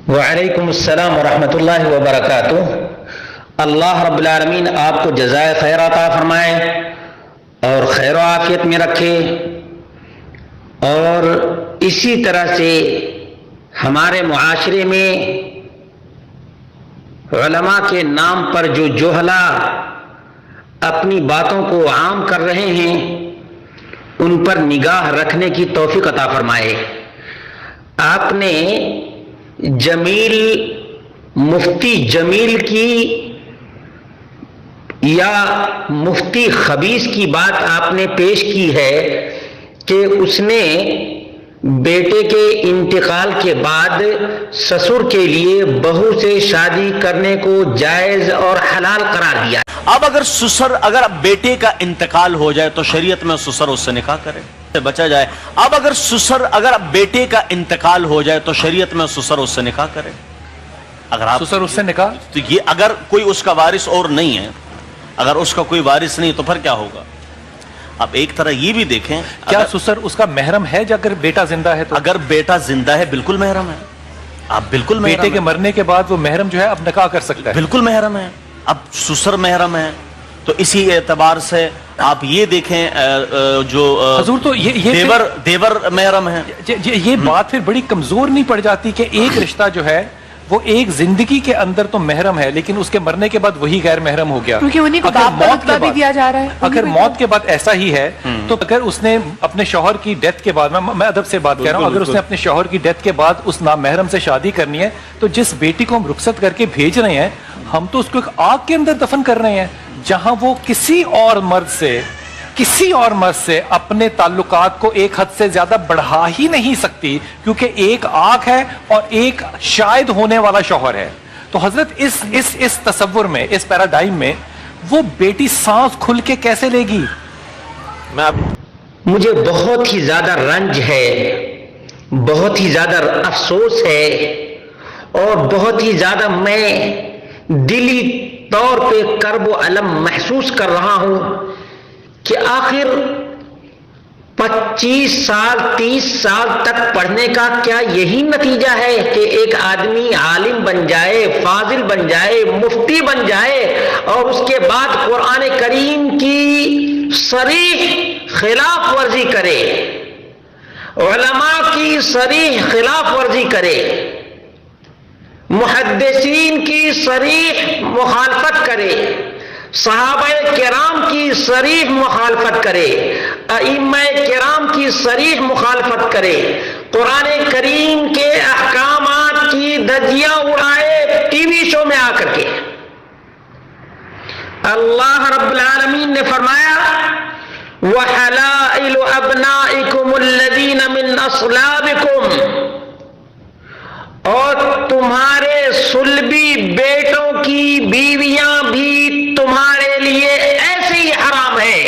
وعلیکم السلام ورحمۃ اللہ وبرکاتہ۔ اللہ رب العالمین آپ کو جزائے خیر عطا فرمائے اور خیر و عافیت میں رکھے، اور اسی طرح سے ہمارے معاشرے میں علماء کے نام پر جو جہلا اپنی باتوں کو عام کر رہے ہیں ان پر نگاہ رکھنے کی توفیق عطا فرمائے۔ آپ نے مفتی جمیل کی یا مفتی خبیث کی بات آپ نے پیش کی ہے کہ اس نے بیٹے کے انتقال کے بعد سسر کے لیے بہو سے شادی کرنے کو جائز اور حلال قرار دیا۔ اب اگر بیٹے کا انتقال ہو جائے تو شریعت میں سسر اس سے نکاح کرے، بچا جائے۔ اب اگر بیٹے کا انتقال ہو جائے تو شریعت میں سسر اس سے نکاح کرے۔ اگر آپ سسر اس سے نکاح، تو یہ اگر کوئی اس کا وارث اور نہیں ہے، اگر اس کا کوئی وارث نہیں تو پھر کیا ہوگا؟ اب ایک طرح یہ بھی دیکھیں، کیا سسر اس کا محرم ہے جو اگر بیٹا زندہ ہے تو؟ اگر بیٹا زندہ ہے بالکل محرم ہے، آپ بالکل محرم بیٹے کے مرنے کے بعد وہ محرم جو ہے اب نکاح کر سکتا ہے، بالکل محرم ہے۔ اب سسر محرم ہے تو اسی اعتبار سے آپ یہ دیکھیں جو حضور تو دیور محرم ہے۔ یہ بات پھر بڑی کمزور نہیں پڑ جاتی کہ ایک رشتہ جو ہے وہ ایک زندگی کے اندر تو محرم ہے لیکن اس کے مرنے کے بعد وہی غیر محرم ہو گیا، کیونکہ انہیں کو باپ کا رتبہ بھی دیا جا رہا ہے۔ اگر موت کے بعد ایسا ہی ہے تو اگر اس نے اپنے شوہر کی ڈیتھ کے بعد، میں ادب سے بات کر رہا ہوں، اگر اس نے اپنے شوہر کی ڈیتھ کے بعد اس نامحرم سے شادی کرنی ہے تو جس بیٹی کو ہم رخصت کر کے بھیج رہے ہیں ہم تو اس کو ایک آگ کے اندر دفن کر رہے ہیں جہاں وہ کسی اور مرد سے اپنے تعلقات کو ایک حد سے زیادہ بڑھا ہی نہیں سکتی، کیونکہ ایک آگ ہے اور ایک شاید ہونے والا شوہر ہے۔ تو حضرت اس تصور میں، اس پیراڈائم میں وہ بیٹی سانس کھل کے کیسے لے گی؟ مجھے بہت ہی زیادہ رنج ہے، بہت ہی زیادہ افسوس ہے، اور بہت ہی زیادہ میں دلی طور پہ کرب و الم محسوس کر رہا ہوں کہ آخر 25 سال 30 سال تک پڑھنے کا کیا یہی نتیجہ ہے کہ ایک آدمی عالم بن جائے، فاضل بن جائے، مفتی بن جائے اور اس کے بعد قرآن کریم کی صریح خلاف ورزی کرے، علماء کی صریح خلاف ورزی کرے، محدثین کی صریح مخالفت کرے، صحابہ کرام کی صریح مخالفت کرے، ائمہ کرام کی صریح مخالفت کرے، قرآن کریم کے احکامات کی دھجیاں اڑائے ٹی وی شو میں آ کر کے۔ اللہ رب العالمین نے فرمایا وَحَلَائِلُ أَبْنَائِكُمُ الَّذِينَ مِنْ أَصْلَابِكُمْ، اور تمہارے صلبی بیٹوں کی بیویاں بھی تمہارے لیے ایسے ہی حرام ہے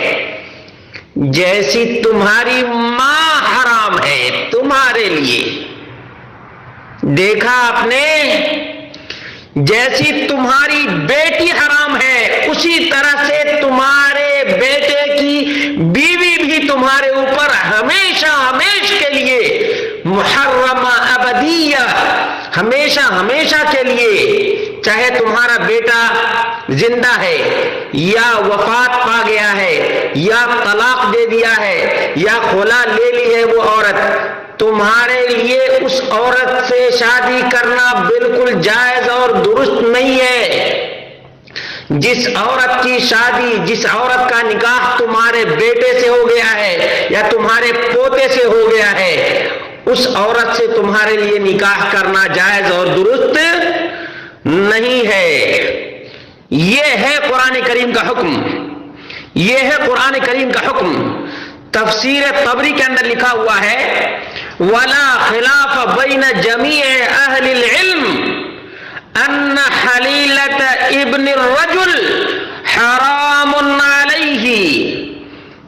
جیسی تمہاری ماں حرام ہے تمہارے لیے۔ دیکھا آپ نے، جیسی تمہاری بیٹی حرام ہے اسی طرح سے تمہارے بیٹے کی بیوی بھی تمہارے اوپر ہمیشہ ہمیشہ کے لیے محرمہ ابدیہ، ہمیشہ ہمیشہ کے لیے، چاہے تمہارا بیٹا زندہ ہے یا وفات پا گیا ہے یا طلاق دے دیا ہے یا خلا لے لی ہے وہ عورت، تمہارے لیے اس عورت سے شادی کرنا بالکل جائز اور درست نہیں ہے۔ جس عورت کی شادی، جس عورت کا نکاح تمہارے بیٹے سے ہو گیا ہے یا تمہارے پوتے سے ہو گیا ہے، اس عورت سے تمہارے لیے نکاح کرنا جائز اور درست نہیں ہے۔ یہ ہے قرآن کریم کا حکم، یہ ہے قرآن کریم کا حکم۔ تفسیر طبری کے اندر لکھا ہوا ہے وَلَا خِلَافَ بَيْنَ جَمِيعِ أَهْلِ الْعِلْمِ أَنَّ حَلِيلَةَ ابْنِ الرَّجُلِ حَرَامٌ عَلَيْهِ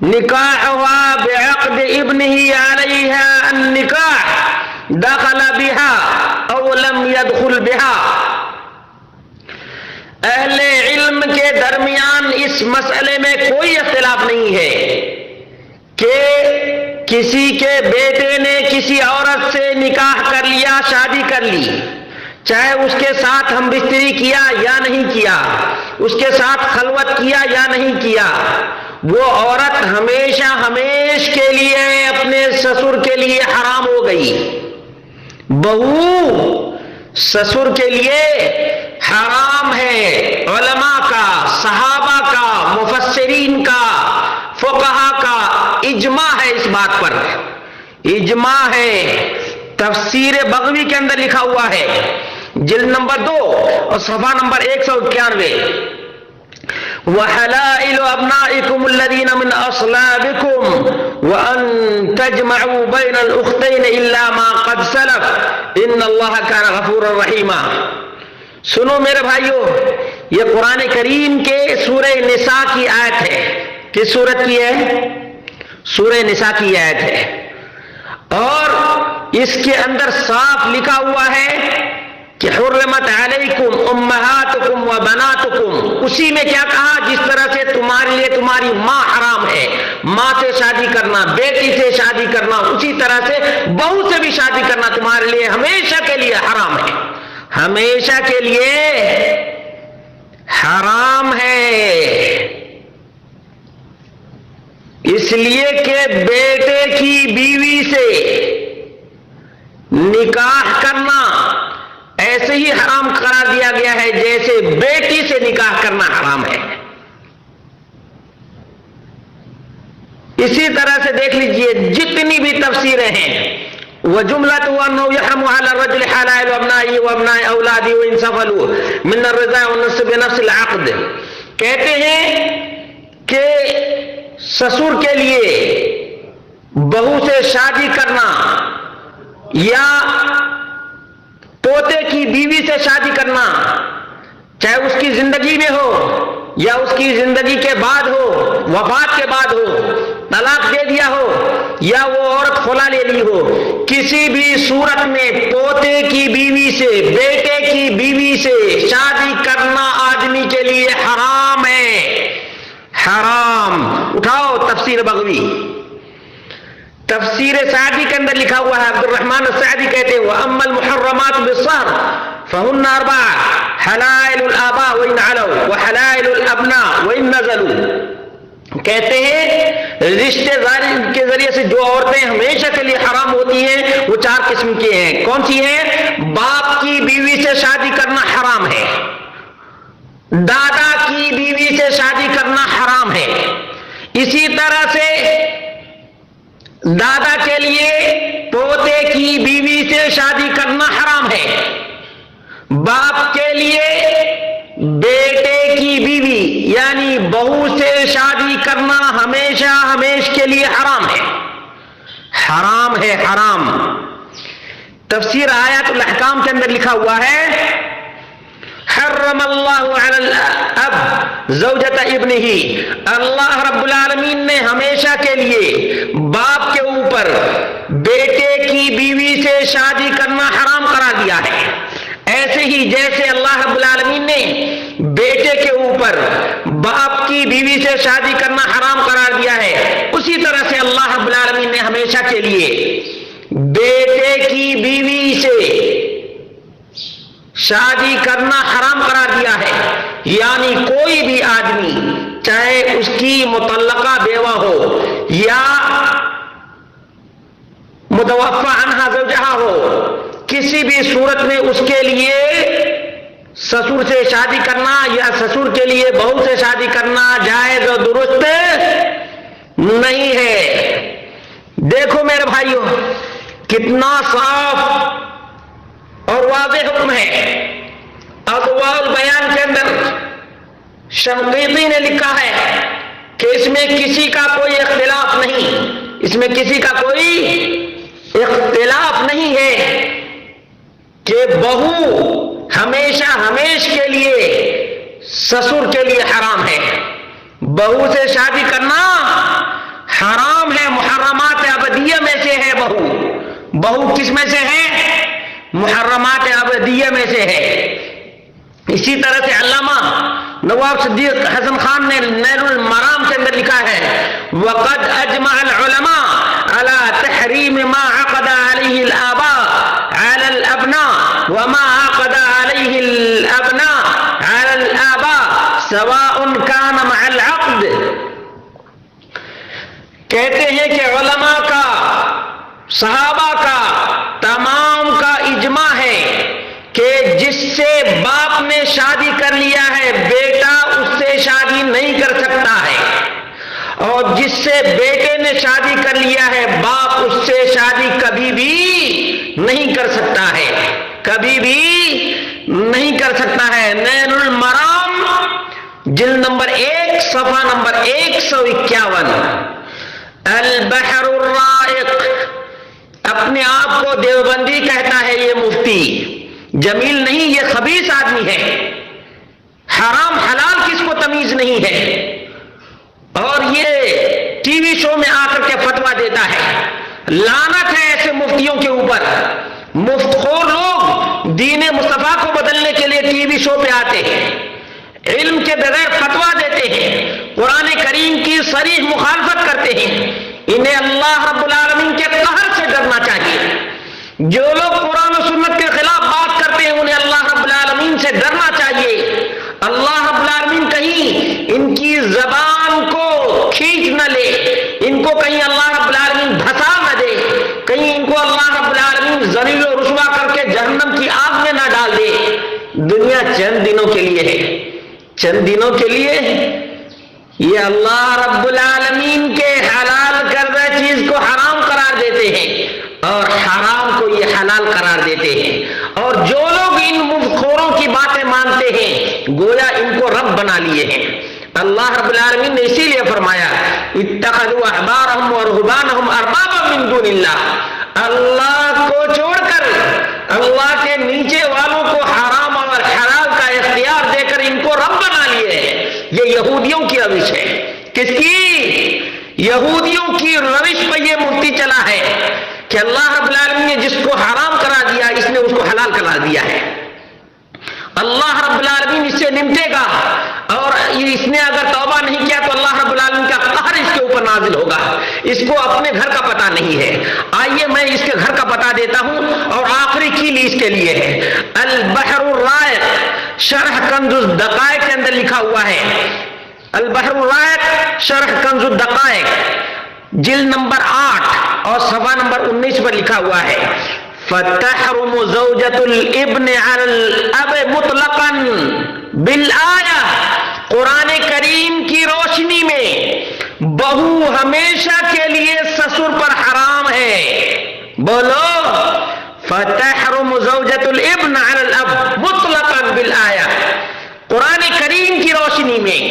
نِكَاحُهَا بِعَقْدِ ابْنِهِ عَلَيْهَا النِّكَاحُ دَخَلَ بِهَا أَوْ لَمْ يَدْخُلْ بِهَا۔ اہل علم کے درمیان اس مسئلے میں کوئی اختلاف نہیں ہے کہ کسی کے بیٹے نے کسی عورت سے نکاح کر لیا، شادی کر لی، چاہے اس کے ساتھ ہم بستری کیا یا نہیں کیا، اس کے ساتھ خلوت کیا یا نہیں کیا، وہ عورت ہمیشہ ہمیش کے لیے اپنے سسر کے لیے حرام ہو گئی. بہو سسر کے لیے حرام ہے. علماء کا، صحابہ کا، مفسرین کا، فقہا کا اجماع ہے اس بات پر، اجماع ہے. تفسیر بغوی کے اندر لکھا ہوا ہے، جلد نمبر 2 اور صفحہ نمبر 191. وَحَلَائِلُ أَبْنَائِكُمُ الَّذِينَ مِنْ أَصْلَابِكُمْ وَأَن تَجْمَعُوا بَيْنَ الْأُخْتَيْنِ إِلَّا مَا قَدْ سَلَفَ إِنَّ اللَّهَ كَانَ غَفُورًا رَحِيمًا. سنو میرے بھائیو، یہ قرآن کریم کے سورہ نساء کی آیت ہے. کس سورت کی ہے؟ سورہ نساء کی آیت ہے. اور اس کے اندر صاف لکھا ہوا ہے کہ حرمت علیکم امہاتکم و بناتکم. اسی میں کیا کہا؟ جس طرح سے تمہارے لیے تمہاری ماں حرام ہے، ماں سے شادی کرنا، بیٹی سے شادی کرنا، اسی طرح سے بہو سے بھی شادی کرنا تمہارے لیے ہمیشہ کے لیے حرام ہے، ہمیشہ کے لیے حرام ہے. اس لیے کہ بیٹے کی بیوی سے نکاح کرنا ایسے ہی حرام قرار دیا گیا ہے جیسے بیٹی سے نکاح کرنا حرام ہے. اسی طرح سے دیکھ لیجئے جتنی بھی تفسیریں ہیں، وَجُمْلَتُهُ أَنَّهُ يَحْرُمُ عَلَى الرَّجُلِ حَلَائِلُ أَبْنَائِهِ وَأَبْنَاءِ أَوْلَادِهِ وَإِنْ سَفَلُوا مِنَ الرِّضَاعِ وَالنَّصْبِ بِنَفْسِ الْعَقْدِ. کہتے ہیں کہ سسر کے لیے بہو سے شادی کرنا یا پوتے کی بیوی سے شادی کرنا، چاہے اس کی زندگی میں ہو یا اس کی زندگی کے بعد ہو، وفات کے بعد ہو، طلاق دے دیا ہو یا وہ عورت خلا لے لی ہو، کسی بھی صورت میں پوتے کی بیوی سے، بیٹے کی بیوی سے شادی کرنا آدمی کے لیے حرام ہے. حرام. اٹھاؤ تفسیر بغوی، تفسیر سعدی کے اندر لکھا ہوا ہے. عبد الرحمن السعدی کہتے ہیں وَأَمَّا الْمُحَرَّمَاتُ بِالصَّهْرِ فَهُنَّ أَرْبَعَةٌ حَلَائِلُ الْآبَاءِ وَإِنْ عَلَوْا وَحَلَائِلُ الْأَبْنَاءِ وَإِنْ نَزَلُوا. کہتے ہیں رشتے داری کے ذریعے سے جو عورتیں ہمیشہ کے لیے حرام ہوتی ہیں وہ 4 قسم کی ہیں. کون سی ہیں؟ باپ کی بیوی سے شادی کرنا حرام ہے، دادا کی بیوی سے شادی کرنا حرام ہے، اسی طرح سے دادا کے لیے پوتے کی بیوی سے شادی کرنا حرام ہے، باپ کے لیے بیٹے کی بیوی یعنی بہو سے شادی کرنا ہمیشہ ہمیش کے لیے حرام ہے. حرام ہے، حرام. تفسیر آیات الاحکام کے اندر لکھا ہوا ہے حرم اللہ علی الاب زوجۃ ابنہ. اللہ رب العالمین نے ہمیشہ کے لیے باپ کے اوپر بیٹے کی بیوی سے شادی کرنا حرام قرار دیا ہے. ایسے ہی جیسے اللہ رب العالمین نے بیٹے کے اوپر باپ کی بیوی سے شادی کرنا حرام قرار دیا ہے، اسی طرح سے اللہ رب العالمین نے ہمیشہ کے لیے بیٹے کی بیوی سے شادی کرنا حرام قرار دیا ہے. یعنی کوئی بھی آدمی چاہے اس کی مطلقہ بیوہ ہو یا متوفی عنہا زوجہا ہو، کسی بھی صورت میں اس کے لیے سسر سے شادی کرنا یا سسر کے لیے بہو سے شادی کرنا جائز اور درست نہیں ہے. دیکھو میرے بھائیو کتنا صاف اور واضح حکم ہے. اضواء البیان کے اندر شنقیطی نے لکھا ہے کہ اس میں کسی کا کوئی اختلاف نہیں، اس میں کسی کا کوئی اختلاف نہیں ہے کہ بہو ہمیشہ ہمیش کے لیے سسر کے لیے حرام ہے، بہو سے شادی کرنا حرام ہے. محرمات ابدیہ میں سے ہے بہو. بہو کس میں سے ہے؟ محرمات ابدیہ میں سے ہے. اسی طرح سے علامہ نواب صدیق حسن خان نے نیل المرام کے اندر لکھا ہے وقد اجمع العلماء على تحریم ما عقد علیہ الآباء على الابناء وما عقد سواء كان مع العقد. کہتے ہیں کہ علماء کا، صحابہ کا، تمام کا اجماع ہے کہ جس سے باپ نے شادی کر لیا ہے بیٹا اس سے شادی نہیں کر سکتا ہے، اور جس سے بیٹے نے شادی کر لیا ہے باپ اس سے شادی کبھی بھی نہیں کر سکتا ہے، کبھی بھی نہیں کر سکتا ہے. نین المرام جلد نمبر 1 صفحہ نمبر 151. البحر الرائق، اپنے آپ کو دیوبندی کہتا ہے یہ مفتی، جمیل نہیں، یہ خبیث آدمی ہے. حرام حلال کس کو تمیز نہیں ہے، اور یہ ٹی وی شو میں آ کر کے فتویٰ دیتا ہے. لعنت ہے ایسے مفتیوں کے اوپر. مفت خور لوگ دین مصطفیٰ کو بدلنے کے لیے ٹی وی شو پہ آتے ہیں، علم کے بغیر فتویٰ دیتے ہیں، قرآن کریم کی صریح مخالفت کرتے ہیں. انہیں اللہ رب العالمین کے قہر سے ڈرنا چاہیے. جو لوگ قرآن و سنت کے خلاف بات کرتے ہیں انہیں اللہ رب العالمین سے ڈرنا چاہیے. اللہ رب العالمین کہیں ان کی زبان کو کھینچ نہ لے، ان کو کہیں اللہ رب العالمین دھسا نہ دے، کہیں ان کو اللہ رب العالمین ذلیل و رسوا کر کے جہنم کی آگ میں نہ ڈال دے. دنیا چند دنوں کے لیے ہے، چند دنوں کے لیے. یہ اللہ رب العالمین کے حلال کردہ چیز کو حرام قرار دیتے ہیں اور حرام کو یہ حلال قرار دیتے ہیں. اور جو لوگ ان مفتخوروں کی باتیں مانتے ہیں گویا ان کو رب بنا لیے ہیں. اللہ رب العالمین نے اسی لیے فرمایا اتخذوا احبارهم ورهبانهم اربابا من دون اللہ. اللہ کو چھوڑ کر اللہ کے نیچے والوں کو حرام اور حلال کا اختیار دے کر ان کو رب بنا لیے. یہ یہودیوں کی روش ہے. کس کی؟ یہودیوں کی روش پہ یہ مفتی چلا ہے کہ اللہ رب العالمین نے جس کو حرام قرار دیا اس نے اس کو حلال قرار دیا ہے. اللہ رب العالمین اس سے نمٹے گا، اور اس نے اگر توبہ نہیں کیا تو اللہ رب العالمین کا قہر اس کے اوپر نازل ہوگا. اس کو اپنے گھر کا پتہ نہیں ہے. آئیے میں اس کے گھر کا پتہ دیتا ہوں، اور آخری کیل اس کے لیے ہے. البحر الرائق شرح کنز الدقائق کے اندر لکھا ہوا ہے. البحر الرائق شرح کنز الدقائق جلد نمبر 8 اور صفحہ نمبر 19 پر لکھا ہوا ہے فتحرم زوجة الابن على الاب مطلقا بالآیہ. قرآن کریم کی روشنی میں بہو ہمیشہ کے لیے سسر پر حرام ہے. بولو فتحرم زوجة الابن على الاب مطلقا بالآیہ. قرآن کریم کی روشنی میں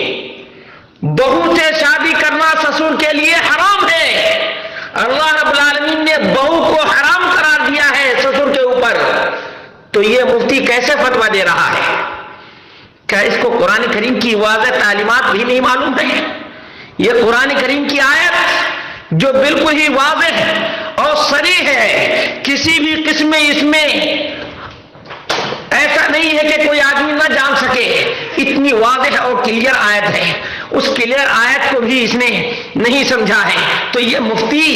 بہو سے شادی کرنا سسر کے لیے حرام ہے. اللہ رب العالمین نے بہو کو حرام قرار دیا ہے سسر کے اوپر. تو یہ مفتی کیسے فتویٰ دے رہا ہے؟ کیا اس کو قرآن کریم کی واضح تعلیمات بھی نہیں معلوم ہے؟ یہ قرآن کریم کی آیت جو بالکل ہی واضح اور صریح ہے، کسی بھی قسم میں اس میں ایسا نہیں ہے کہ کوئی آدمی نہ جان سکے. اتنی واضح اور کلیئر آیت ہے، اس کلیئر آیت کو بھی اس نے نہیں سمجھا ہے. تو یہ مفتی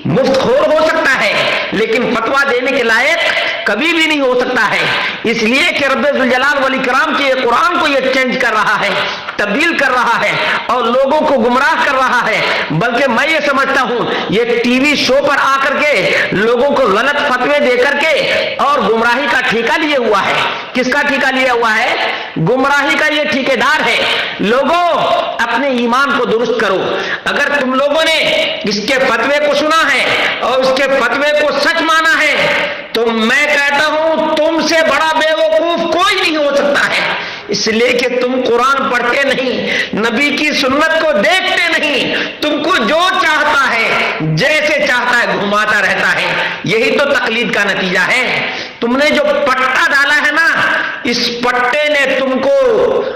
مفت خور ہو سکتا ہے لیکن فتویٰ دینے کے لائق کبھی بھی نہیں ہو سکتا ہے. اس لیے کہ رب ذوالجلال والاکرام کے قرآن کو یہ چینج کر رہا ہے، تبدیل کر رہا ہے اور لوگوں کو گمراہ کر رہا ہے. بلکہ میں یہ سمجھتا ہوں یہ ٹی وی شو پر آ کر کے لوگوں کو غلط فتوے دے کر کے اور گمراہی کا ٹھیکہ لیے ہوا ہے. کس کا ٹھیکہ لیا ہوا ہے؟ گمراہی کا یہ ٹھیکیدار ہے. لوگوں اپنے ایمان کو درست کرو. اگر تم لوگوں نے اس کے فتوے کو سنا ہے اور اس کے فتوے کو سچ مانا ہے تو میں کہتا ہوں تم سے بڑا بے وقوف کوئی نہیں ہو سکتا ہے. اس لیے کہ تم قرآن پڑھتے نہیں، نبی کی سنت کو دیکھتے نہیں، تم کو جو چاہتا ہے جیسے چاہتا ہے گھماتا رہتا ہے. یہی تو تقلید کا نتیجہ ہے. تم نے جو پٹا ڈالا ہے نا، اس پٹے نے تم کو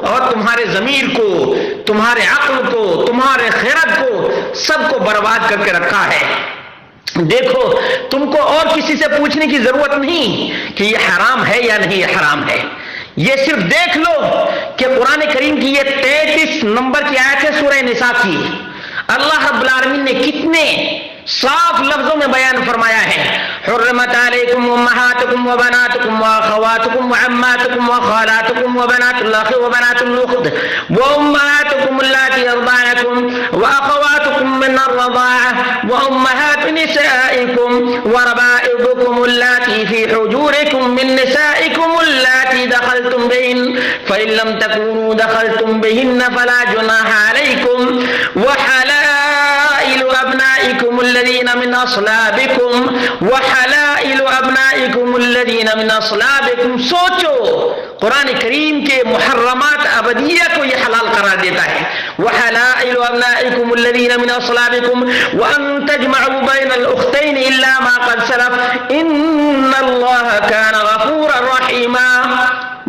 اور تمہارے ضمیر کو، تمہارے عقل کو، تمہارے خیرت کو، سب کو برباد کر کے رکھا ہے. دیکھو تم کو اور کسی سے پوچھنے کی ضرورت نہیں کہ یہ حرام ہے یا نہیں یہ حرام ہے. یہ صرف دیکھ لو کہ قرآن کریم کی یہ 33 نمبر کی آیت ہے سورہ نساء کی. اللہ رب العالمین نے کتنے صاف لفظوں میں بیان فرمایا ہے حرمت علیکم امہاتکم وبناتکم واخواتکم وعماتکم وخالاتکم وبنات الاخ وبنات الاخت وامہاتکم اللاتی ارضعنکم واخواتکم من الرضاعة وامہات نسائکم وربائبکم اللاتی فی حجورکم من نسائکم اللاتی دخلتم بہن فإن لم تكونوا دخلتم بہن فلا جناح علیکم وحلائل ابنائکم الذین من اصلابکم وحلائل ابنائکم الذین من اصلابکم. سوچو قرآن کریم کے محرمات ابدیہ کو یہ حلال قرار دیتا ہے. وحلائل ابنائکم الذین من اصلابکم وان تجمعوا بین الاختین الا ما قد سلف ان اللہ کان غفورا رحیما.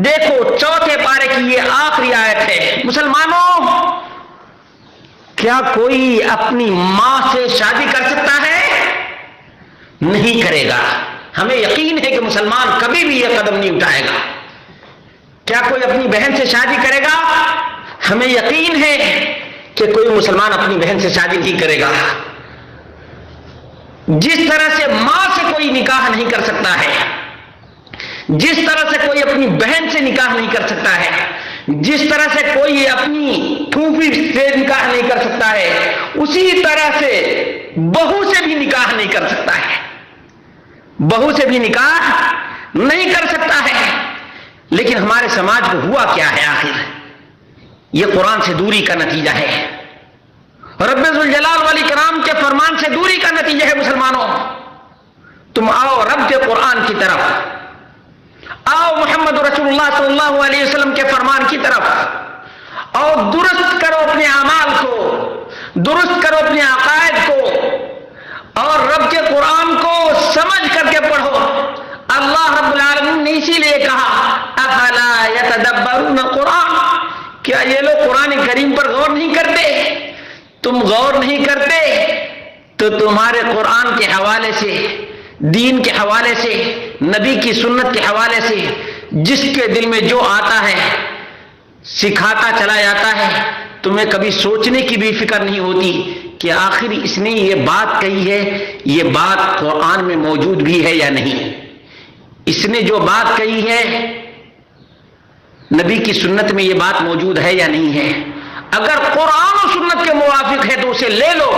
دیکھو چوتھے پارے کی یہ آخری آیت ہے. مسلمانوں، کیا کوئی اپنی ماں سے شادی کر سکتا ہے؟ نہیں کرے گا. ہمیں یقین ہے کہ مسلمان کبھی بھی یہ قدم نہیں اٹھائے گا. کیا کوئی اپنی بہن سے شادی کرے گا؟ ہمیں یقین ہے کہ کوئی مسلمان اپنی بہن سے شادی نہیں کرے گا. جس طرح سے ماں سے کوئی نکاح نہیں کر سکتا ہے، جس طرح سے کوئی اپنی بہن سے نکاح نہیں کر سکتا ہے، جس طرح سے کوئی اپنی پھوپھی سے نکاح نہیں کر سکتا ہے، اسی طرح سے بہو سے بھی نکاح نہیں کر سکتا ہے. بہو سے بھی نکاح نہیں کر سکتا ہے. لیکن ہمارے سماج کو ہوا کیا ہے آخر؟ یہ قرآن سے دوری کا نتیجہ ہے، رب ذوالجلال والاکرام کے فرمان سے دوری کا نتیجہ ہے. مسلمانوں، تم آؤ رب کے قرآن کی طرف، آؤ محمد رسول اللہ صلی اللہ علیہ وسلم کے فرمان کی طرف، اور درست کرو اپنے اعمال کو، درست کرو اپنے عقائد کو، اور رب کے قرآن کو سمجھ کر کے پڑھو. اللہ رب العالمین نے اسی لیے کہا افلا یتدبرون القرآن. کیا یہ لوگ قرآن کریم پر غور نہیں کرتے؟ تم غور نہیں کرتے تو تمہارے قرآن کے حوالے سے، دین کے حوالے سے، نبی کی سنت کے حوالے سے جس کے دل میں جو آتا ہے سکھاتا چلا جاتا ہے. تمہیں کبھی سوچنے کی بھی فکر نہیں ہوتی کہ آخر اس نے یہ بات کہی ہے، یہ بات قرآن میں موجود بھی ہے یا نہیں. اس نے جو بات کہی ہے نبی کی سنت میں یہ بات موجود ہے یا نہیں ہے. اگر قرآن و سنت کے موافق ہے تو اسے لے لو،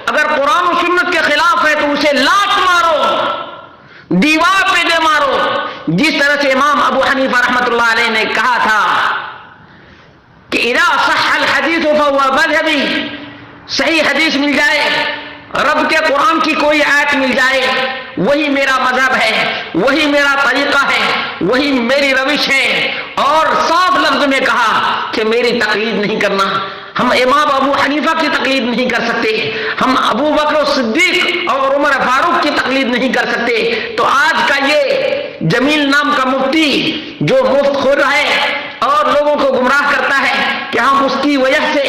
اگر قرآن و سنت کے خلاف ہے تو اسے لات مارو، دیوار پہ دے مارو. جس طرح سے امام ابو حنیفہ رحمۃ اللہ علیہ نے کہا تھا کہ اذا صح الحدیث فهو مذهبی، صحیح حدیث مل جائے، رب کے قرآن کی کوئی آیت مل جائے، وہی میرا مذہب ہے، وہی میرا طریقہ ہے، وہی میری روش ہے. اور صاف لفظ میں کہا کہ میری تقلید نہیں کرنا. ہم امام ابو حنیفہ کی تقلید نہیں کر سکتے، ہم ابو بکر صدیق اور عمر فاروق کی تقلید نہیں کر سکتے. تو آج کا یہ جمیل نام کا مفتی جو مفت خور ہے اور لوگوں کو گمراہ کرتا ہے کہ ہم اس کی وجہ سے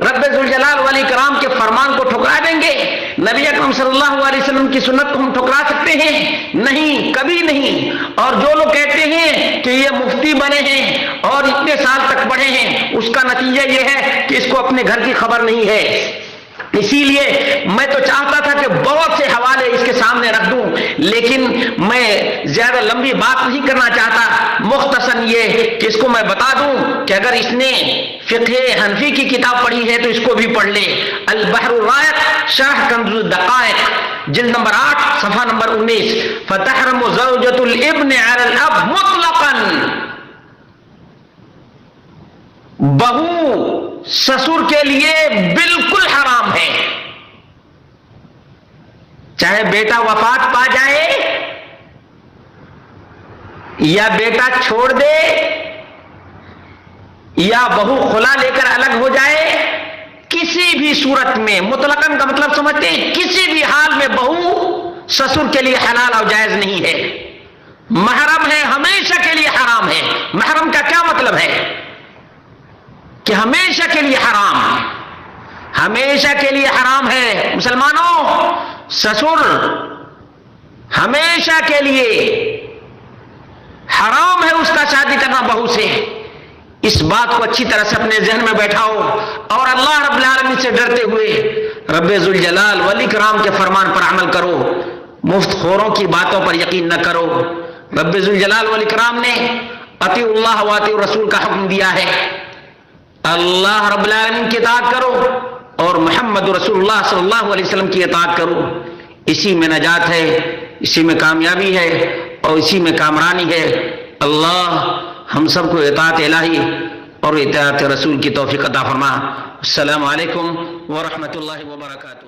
رب ذوالجلال والاکرام کے فرمان کو ٹھکرا دیں گے، نبی اکرم صلی اللہ علیہ وسلم کی سنت کو ہم ٹھکرا سکتے ہیں؟ نہیں، کبھی نہیں. اور جو لوگ کہتے ہیں کہ یہ مفتی بنے ہیں اور اتنے سال تک پڑھے ہیں، اس کا نتیجہ یہ ہے کہ اس کو اپنے گھر کی خبر نہیں ہے. اسی لیے میں تو چاہتا تھا کہ بہت سے حوالے اس کے سامنے رکھ دوں، لیکن میں زیادہ لمبی بات نہیں کرنا چاہتا. مختصر یہ کہ اس کو میں بتا دوں کہ اگر اس نے فقہ حنفی کی کتاب پڑھی ہے تو اس کو بھی پڑھ لے. البحر الرائق شرح کنز الدقائق جلد نمبر 8 صفحہ نمبر 19. فتحرم زوجۃ الابن علی الاب مطلقا. بہو سسر کے لیے بالکل حرام ہے، چاہے بیٹا وفات پا جائے یا بیٹا چھوڑ دے یا بہو خلا لے کر الگ ہو جائے، کسی بھی صورت میں، مطلقاً کا مطلب سمجھتے ہیں، کسی بھی حال میں بہو سسر کے لیے حلال اور جائز نہیں ہے. محرم ہے، ہمیشہ کے لیے حرام ہے. محرم کا کیا مطلب ہے؟ کہ ہمیشہ کے لیے حرام، ہمیشہ کے لیے حرام ہے. مسلمانوں، سسر ہمیشہ کے لیے حرام ہے اس کا شادی کرنا بہو سے. اس بات کو اچھی طرح سے اپنے ذہن میں بیٹھاؤ اور اللہ رب العالمین سے ڈرتے ہوئے رب ذوالجلال والاکرام کے فرمان پر عمل کرو. مفت خوروں کی باتوں پر یقین نہ کرو. رب ذوالجلال والاکرام نے اطیعوا اللہ و اطیعوا الرسول کا حکم دیا ہے. اللہ رب العالمین کی اطاعت کرو اور محمد رسول اللہ صلی اللہ علیہ وسلم کی اطاعت کرو. اسی میں نجات ہے, اسی میں کامیابی ہے اور اسی میں کامرانی ہے. اللہ ہم سب کو اطاعت الہی اور اطاعت رسول کی توفیق عطا فرما. السلام علیکم ورحمۃ اللہ وبرکاتہ.